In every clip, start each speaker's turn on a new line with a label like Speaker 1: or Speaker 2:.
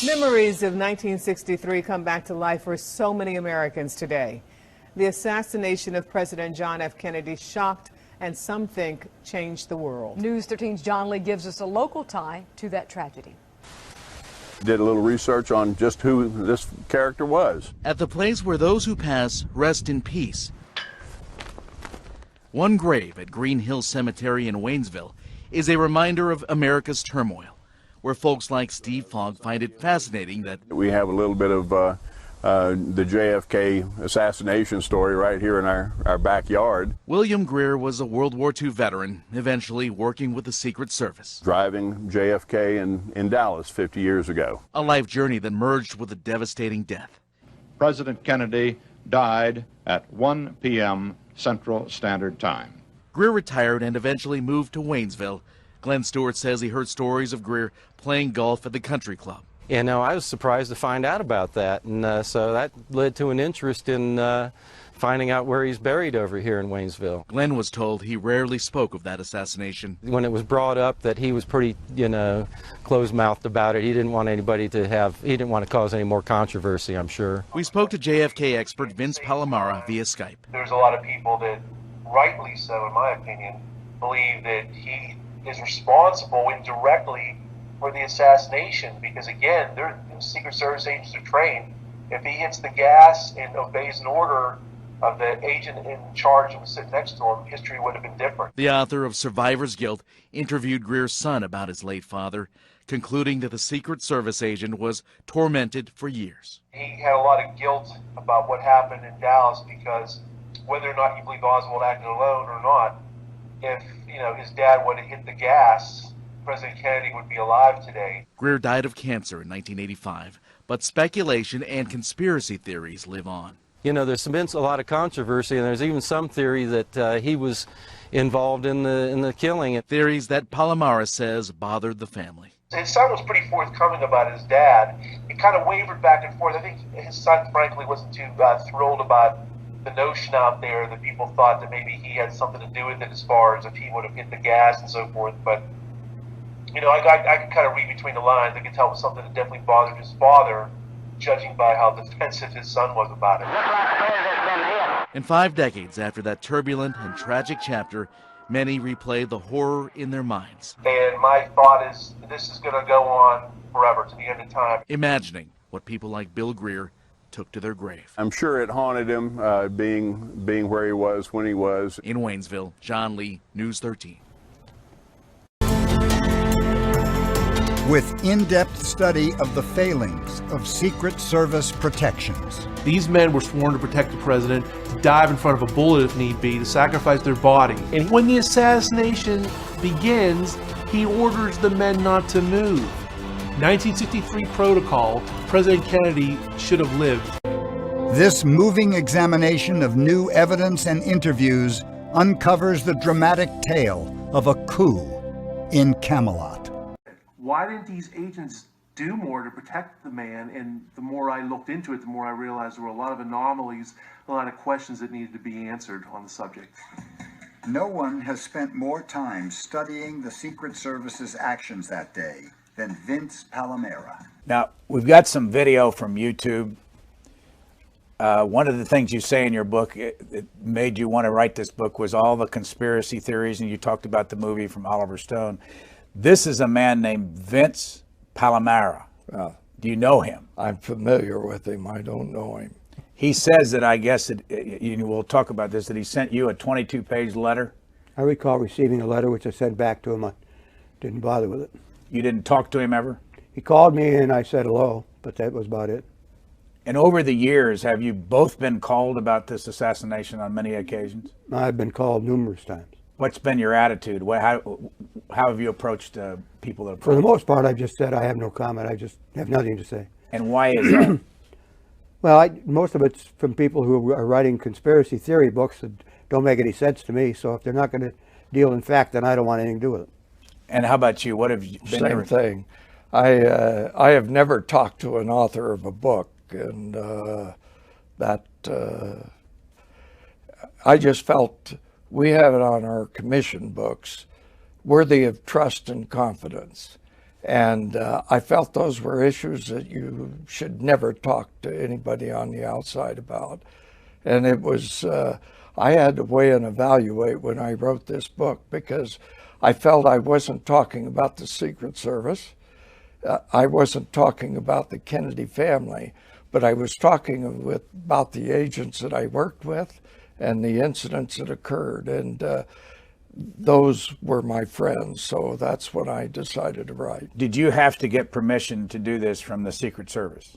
Speaker 1: Memories of 1963 come back to life for so many Americans today. The assassination of President John F. Kennedy shocked and some think changed the world.
Speaker 2: News 13's John Lee gives us a local tie to that tragedy.
Speaker 3: Did a little research on just who this character was.
Speaker 4: At the place where those who pass rest in peace. One grave at Green Hill Cemetery in Waynesville is a reminder of America's turmoil, where folks like Steve Fogg find it fascinating that
Speaker 3: we have a little bit of the JFK assassination story right here in our backyard.
Speaker 4: William Greer was a World War II veteran, eventually working with the Secret Service.
Speaker 3: Driving JFK in Dallas 50 years ago.
Speaker 4: A life journey that merged with a devastating death.
Speaker 5: President Kennedy died at 1 p.m. Central Standard Time.
Speaker 4: Greer retired and eventually moved to Waynesville. Glenn Stewart says he heard stories of Greer playing golf at the country club.
Speaker 6: You know, I was surprised to find out about that, and so that led to an interest in finding out where he's buried over here in Waynesville.
Speaker 4: Glenn was told he rarely spoke of that assassination.
Speaker 6: When it was brought up that he was pretty, closed-mouthed about it, he didn't want anybody to he didn't want to cause any more controversy, I'm sure.
Speaker 4: We spoke to JFK expert Vince Palamara via Skype.
Speaker 7: There's a lot of people that, rightly so in my opinion, believe that he is responsible indirectly for the assassination, because again, the Secret Service agents are trained. If he hits the gas and obeys an order of the agent in charge who was sitting next to him, history would have been different.
Speaker 4: The author of Survivor's Guilt interviewed Greer's son about his late father, concluding that the Secret Service agent was tormented for years.
Speaker 7: He had a lot of guilt about what happened in Dallas, because whether or not he believed Oswald acted alone or not, if his dad would have hit the gas, President Kennedy would be alive today.
Speaker 4: Greer died of cancer in 1985, but speculation and conspiracy theories live on.
Speaker 6: You know, there's been a lot of controversy, and there's even some theory that he was involved in the killing.
Speaker 4: Theories that Palamara says bothered the family.
Speaker 7: His son was pretty forthcoming about his dad. It kind of wavered back and forth. I think his son, frankly, wasn't too thrilled about the notion out there that people thought that maybe he had something to do with it, as far as if he would have hit the gas and so forth. But I could kind of read between the lines. I could tell it was something that definitely bothered his father, judging by how defensive his son was about it.
Speaker 4: And 5 decades after that turbulent and tragic chapter, many replay the horror in their minds.
Speaker 7: And my thought is, this is going to go on forever, to the end of time.
Speaker 4: Imagining what people like Bill Greer took to their grave.
Speaker 3: I'm sure it haunted him, being where he was when he was.
Speaker 4: In Waynesville, John Lee, News 13.
Speaker 8: With in-depth study of the failings of Secret Service protections.
Speaker 9: These men were sworn to protect the president, to dive in front of a bullet if need be, to sacrifice their body. And when the assassination begins, he orders the men not to move. 1963 protocol, President Kennedy should have lived.
Speaker 8: This moving examination of new evidence and interviews uncovers the dramatic tale of a coup in Camelot.
Speaker 9: Why didn't these agents do more to protect the man? And the more I looked into it, the more I realized there were a lot of anomalies, a lot of questions that needed to be answered on the subject.
Speaker 8: No one has spent more time studying the Secret Service's actions that day than Vince Palamara.
Speaker 10: Now, we've got some video from YouTube. One of the things you say in your book that made you want to write this book was all the conspiracy theories, and you talked about the movie from Oliver Stone. This is a man named Vince Palamara. Do you know him?
Speaker 11: I'm familiar with him. I don't know him.
Speaker 10: He says that, I guess, we'll talk about this, that he sent you a 22-page letter.
Speaker 12: I recall receiving a letter which I sent back to him. I didn't bother with it.
Speaker 10: You didn't talk to him ever?
Speaker 12: He called me and I said hello, but that was about it.
Speaker 10: And over the years, have you both been called about this assassination on many occasions?
Speaker 12: I've been called numerous times. What's
Speaker 10: been your attitude? How have you approached people that
Speaker 12: For the most part, I've just said I have no comment. I just have nothing to say.
Speaker 10: And why is that?
Speaker 12: Well, most of it's from people who are writing conspiracy theory books that don't make any sense to me. So if they're not going to deal in fact, then I don't want anything to do with it.
Speaker 10: And how about you? What have you been?
Speaker 11: Same thing. I have never talked to an author of a book, and I just felt we have it on our commission books, worthy of trust and confidence. And I felt those were issues that you should never talk to anybody on the outside about. And it was, I had to weigh and evaluate when I wrote this book, because I felt I wasn't talking about the Secret Service. I wasn't talking about the Kennedy family, but I was talking about the agents that I worked with and the incidents that occurred. And those were my friends, so that's what I decided to write.
Speaker 10: Did you have to get permission to do this from the Secret Service?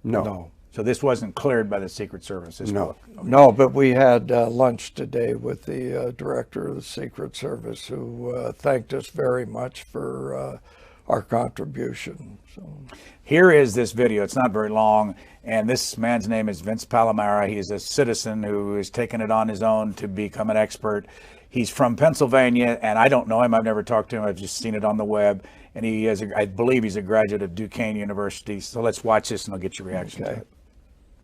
Speaker 12: No.
Speaker 10: So this wasn't cleared by the Secret Service, this book? Okay.
Speaker 11: No, but we had lunch today with the director of the Secret Service, who thanked us very much for our contribution. So.
Speaker 10: Here is this video. It's not very long, and this man's name is Vince Palamara. He's a citizen who has taken it on his own to become an expert. He's from Pennsylvania, and I don't know him. I've never talked to him. I've just seen it on the web. And he is, I believe he's a graduate of Duquesne University. So let's watch this and I'll get your reaction to it.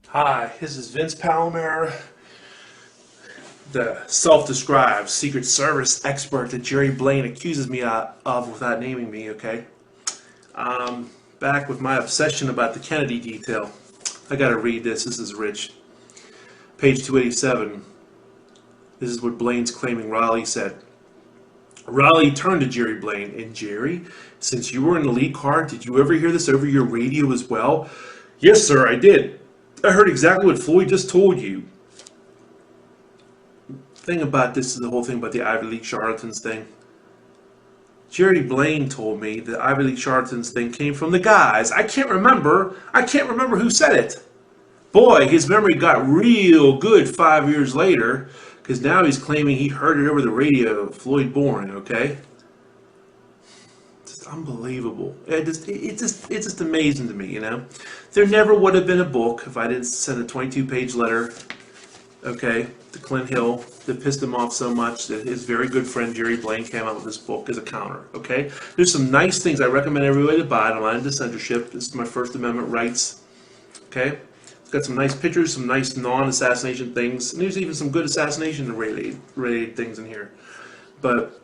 Speaker 9: Hi, this is Vince Palamara, the self-described Secret Service expert that Jerry Blaine accuses me of without naming me, okay? Back with my obsession about the Kennedy detail. I gotta read this. This is rich. Page 287. This is what Blaine's claiming Raleigh said. Raleigh turned to Jerry Blaine. And Jerry, since you were in the lead car, did you ever hear this over your radio as well? Yes, sir, I did. I heard exactly what Floyd just told you. The thing about this is the whole thing about the Ivy League charlatans thing. Jerry Blaine told me the Ivy League charlatans thing came from the guys. I can't remember who said it. Boy, his memory got real good 5 years later, because now he's claiming he heard it over the radio, Floyd Boring, okay? It's unbelievable. It's just amazing to me, you know? There never would have been a book if I didn't send a 22-page letter, okay, to Clint Hill that pissed him off so much that his very good friend Jerry Blaine came out with this book as a counter, okay? There's some nice things. I recommend everybody to buy it. I'm not into censorship. This is my First Amendment rights, okay? It's got some nice pictures, some nice non-assassination things, and there's even some good assassination-related things in here. But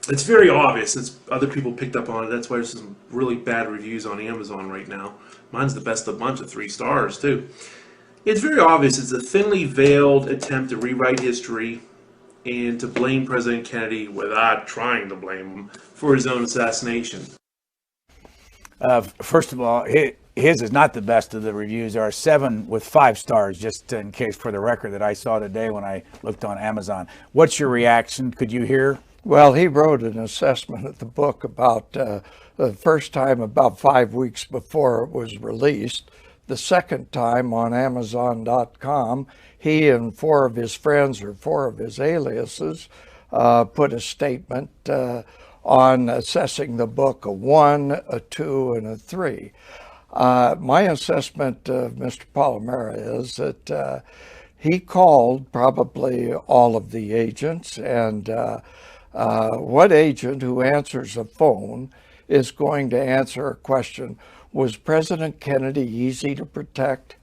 Speaker 9: it's very obvious. It's, other people picked up on it. That's why there's some really bad reviews on Amazon right now. Mine's the best of a bunch of 3 stars, too. It's very obvious. It's a thinly veiled attempt to rewrite history and to blame President Kennedy without trying to blame him for his own assassination.
Speaker 10: First of all, his is not the best of the reviews. There are 7 with 5 stars, just in case for the record, that I saw today when I looked on Amazon. What's your reaction? Could you hear?
Speaker 11: Well, he wrote an assessment of the book about the first time about 5 weeks before it was released. The second time on Amazon.com, he and 4 of his friends, or 4 of his aliases, put a statement on assessing the book a 1, a 2, and a 3. My assessment of Mr. Palamara is that he called probably all of the agents, and what agent who answers a phone is going to answer a question, was President Kennedy easy to protect?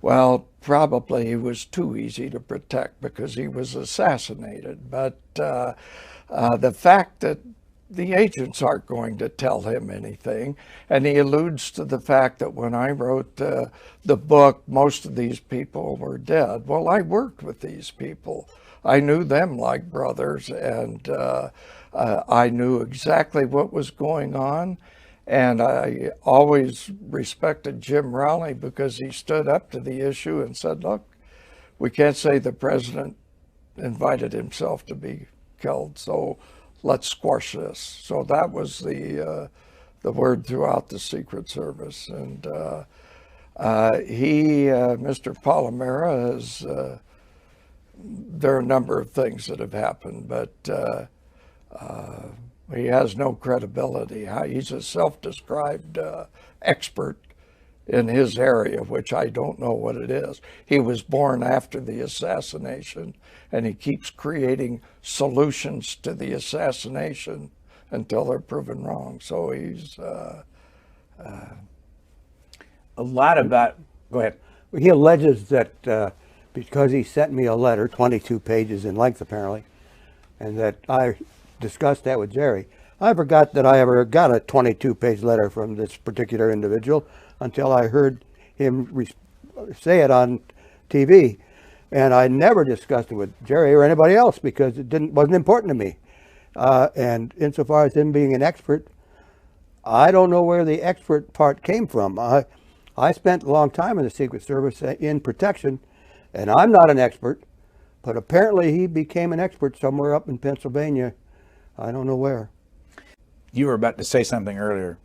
Speaker 11: Well, probably he was too easy to protect because he was assassinated. But the fact that the agents aren't going to tell him anything, and he alludes to the fact that when I wrote the book, most of these people were dead. Well, I worked with these people. I knew them like brothers, and I knew exactly what was going on. And I always respected Jim Raleigh because he stood up to the issue and said, look, we can't say the president invited himself to be killed, so let's squash this. So that was the word throughout the Secret Service. And Mr. Palamara, has, there are a number of things that have happened, but he has no credibility. He's a self-described expert in his area, which I don't know what it is. He was born after the assassination, and he keeps creating solutions to the assassination until they're proven wrong. So he's
Speaker 10: a lot about, go ahead.
Speaker 12: He alleges that because he sent me a letter, 22 pages in length apparently, and that I discussed that with Jerry, I forgot that I ever got a 22-page letter from this particular individual until I heard him say it on TV. And I never discussed it with Jerry or anybody else because it wasn't important to me. And insofar as him being an expert, I don't know where the expert part came from. I spent a long time in the Secret Service in protection, and I'm not an expert, but apparently he became an expert somewhere up in Pennsylvania. I don't know where.
Speaker 10: You were about to say something earlier.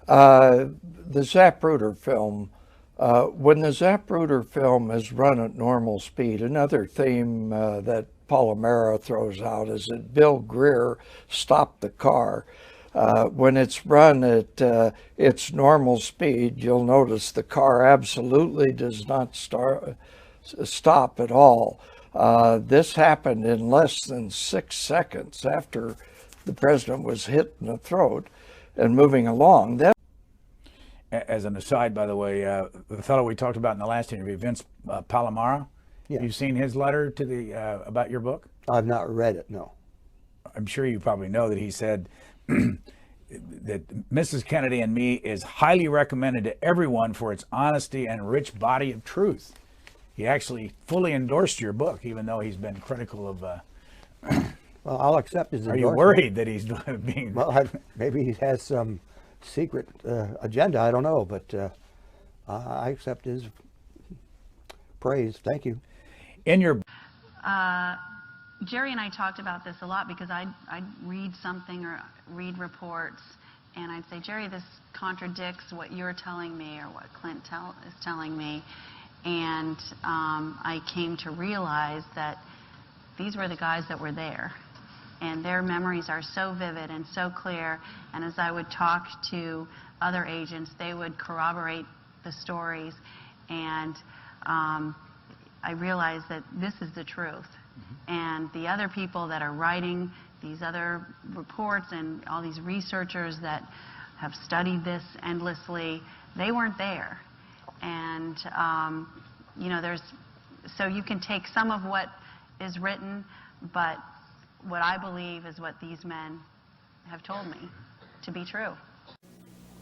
Speaker 11: The Zapruder film, when the Zapruder film is run at normal speed, another theme that Palamara throws out is that Bill Greer stopped the car. When it's run at its normal speed, you'll notice the car absolutely does not stop at all. This happened in less than 6 seconds after the president was hit in the throat and moving along.
Speaker 10: As an aside, by the way, the fellow we talked about in the last interview, Vince Palamara,
Speaker 12: yeah.
Speaker 10: You've seen his letter to the about your book?
Speaker 12: I've not read it, no.
Speaker 10: I'm sure you probably know that he said that Mrs. Kennedy and Me is highly recommended to everyone for its honesty and rich body of truth. He actually fully endorsed your book, even though he's been critical of...
Speaker 12: Well, I'll accept his endorsement.
Speaker 10: Are you worried that he's being...
Speaker 12: Well, maybe he has some secret agenda, I don't know, but I accept his praise. Thank you.
Speaker 10: In your...
Speaker 13: Jerry and I talked about this a lot because I'd read something or read reports and I'd say, Jerry, this contradicts what you're telling me or what Clint is telling me. And I came to realize that these were the guys that were there. And their memories are so vivid and so clear. And as I would talk to other agents, they would corroborate the stories. And I realized that this is the truth. And the other people that are writing these other reports and all these researchers that have studied this endlessly, they weren't there. And, you know, so you can take some of what is written, but what I believe is what these men have told me to be true.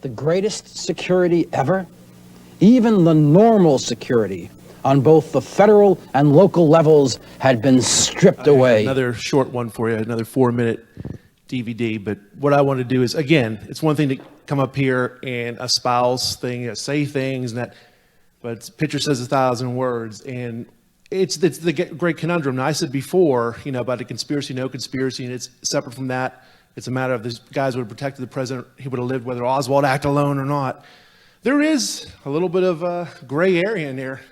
Speaker 14: The greatest security ever, even the normal security on both the federal and local levels had been stripped away.
Speaker 9: Another short one for you, another 4-minute DVD. But what I want to do is, again, it's one thing to come up here and espouse things, say things, and that, but picture says 1,000 words, and it's the great conundrum. Now, I said before, you know, about the conspiracy, no conspiracy, and it's separate from that. It's a matter of these guys would have protected the president. He would have lived whether Oswald acted alone or not. There is a little bit of a gray area in there.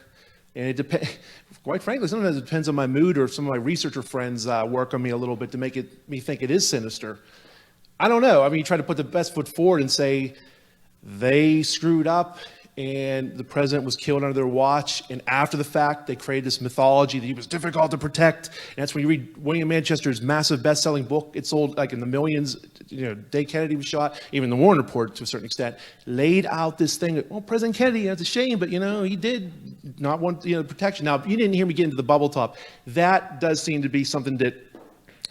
Speaker 9: And it depends, quite frankly, sometimes it depends on my mood or some of my researcher friends work on me a little bit to make me think it is sinister. I don't know. I mean, you try to put the best foot forward and say they screwed up and the president was killed under their watch. And after the fact, they created this mythology that he was difficult to protect. And that's when you read William Manchester's massive best-selling book. It sold like in the millions, you know, day Kennedy was shot. Even the Warren Report, to a certain extent, laid out this thing that, well, President Kennedy, that's a shame, but, you know, he did not want, you know, protection. Now, you didn't hear me get into the bubble top. That does seem to be something that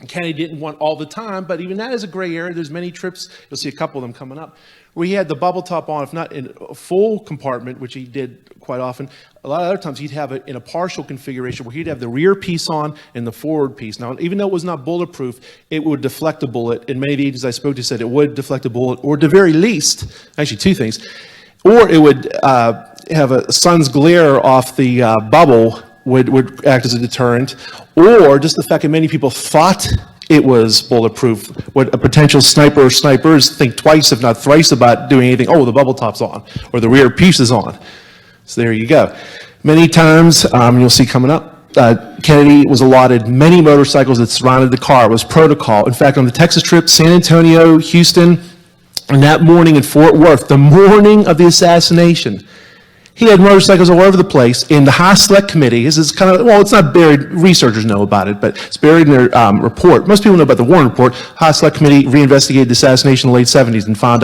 Speaker 9: Kennedy didn't want all the time, but even that is a gray area. There's many trips. You'll see a couple of them coming up, where he had the bubble top on, if not in a full compartment, which he did quite often. A lot of other times he'd have it in a partial configuration where he'd have the rear piece on and the forward piece. Now, even though it was not bulletproof, it would deflect a bullet. And many of the agents I spoke to said it would deflect a bullet, or at the very least, actually two things, or it would have a sun's glare off the bubble would act as a deterrent, or just the fact that many people thought it was bulletproof. What a potential sniper or snipers think twice, if not thrice, about doing anything. Oh, the bubble top's on, or the rear piece is on. So there you go. Many times, you'll see coming up, Kennedy was allotted many motorcycles that surrounded the car. It was protocol. In fact, on the Texas trip, San Antonio, Houston, and that morning in Fort Worth, the morning of the assassination, he had motorcycles all over the place. In the High Select Committee, this is kind of, well, it's not buried, researchers know about it, but it's buried in their report. Most people know about the Warren Report. High Select Committee reinvestigated the assassination in the late 70s and found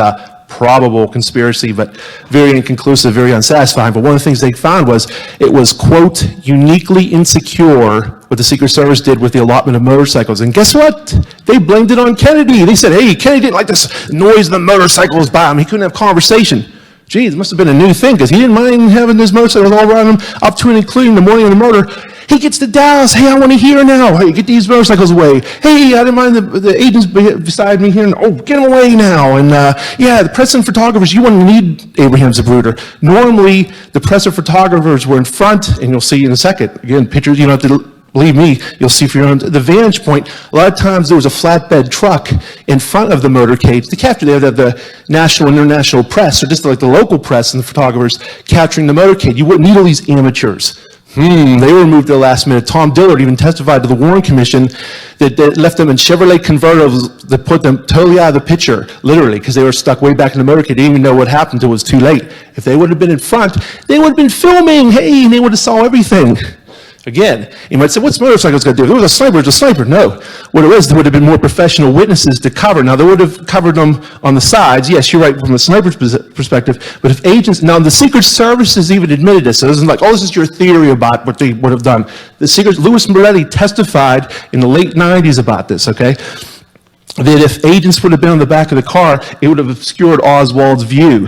Speaker 9: probable conspiracy, but very inconclusive, very unsatisfying. But one of the things they found was it was, quote, uniquely insecure what the Secret Service did with the allotment of motorcycles. And guess what? They blamed it on Kennedy. They said, hey, Kennedy didn't like this noise of the motorcycles by him. He couldn't have conversation. Gee, it must have been a new thing because he didn't mind having those motorcycles all around him up to and including the morning of the murder. He gets to Dallas. Hey, I want to hear now. Hey, get these motorcycles away. Hey, I didn't mind the agents beside me here. Oh, get them away now. And yeah, the press and photographers, you wouldn't need Abraham Zapruder. Normally, the press and photographers were in front, and you'll see in a second. Again, pictures, you don't have to believe me, you'll see for your own. The vantage point, a lot of times there was a flatbed truck in front of the motorcade to capture. They have the national and international press, or just like the local press and the photographers capturing the motorcade. You wouldn't need all these amateurs. They were moved at the last minute. Tom Dillard even testified to the Warren Commission that left them in Chevrolet convertibles that put them totally out of the picture, literally, because they were stuck way back in the motorcade. They didn't even know what happened until it was too late. If they would have been in front, they would have been filming. Hey, and they would have saw everything. Again, you might say, what's motorcycles got to do? If it was a sniper, it's a sniper. No. What it was, there would have been more professional witnesses to cover. Now, they would have covered them on the sides. Yes, you're right from the sniper's perspective. But if agents, now the Secret Service has even admitted this. So it isn't like, oh, this is your theory about what they would have done. Louis Moretti testified in the late 90s about this, okay? That if agents would have been on the back of the car, it would have obscured Oswald's view.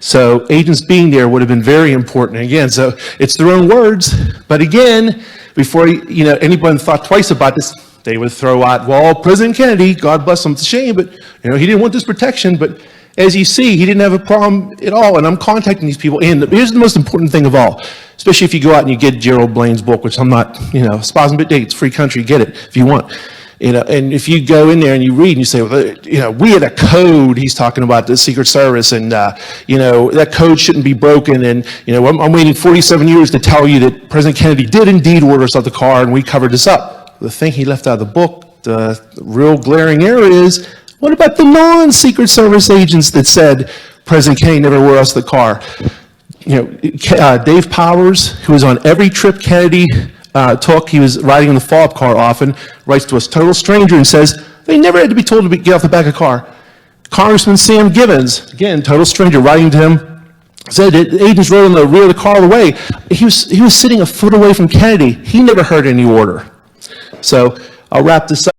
Speaker 9: So agents being there would have been very important. And again, so it's their own words. But again, before anyone thought twice about this, they would throw out, well, President Kennedy, God bless him, it's a shame, but he didn't want this protection. But as you see, he didn't have a problem at all. And I'm contacting these people. And here's the most important thing of all, especially if you go out and you get Gerald Blaine's book, which I'm not, espousing, but it's free country, get it if you want. And if you go in there and you read and you say, well, we had a code, he's talking about the Secret Service, and, that code shouldn't be broken. And, I'm waiting 47 years to tell you that President Kennedy did indeed order us out the car, and we covered this up. The thing he left out of the book, the real glaring error is, what about the non-Secret Service agents that said President Kennedy never ordered us the car? Dave Powers, who was on every trip Kennedy took, he was riding in the follow-up car often, writes to a total stranger and says, they never had to be told to get off the back of the car. Congressman Sam Gibbons, again, total stranger, writing to him, said that agents rode in the rear of the car all the way. He was sitting a foot away from Kennedy. He never heard any order. So I'll wrap this up.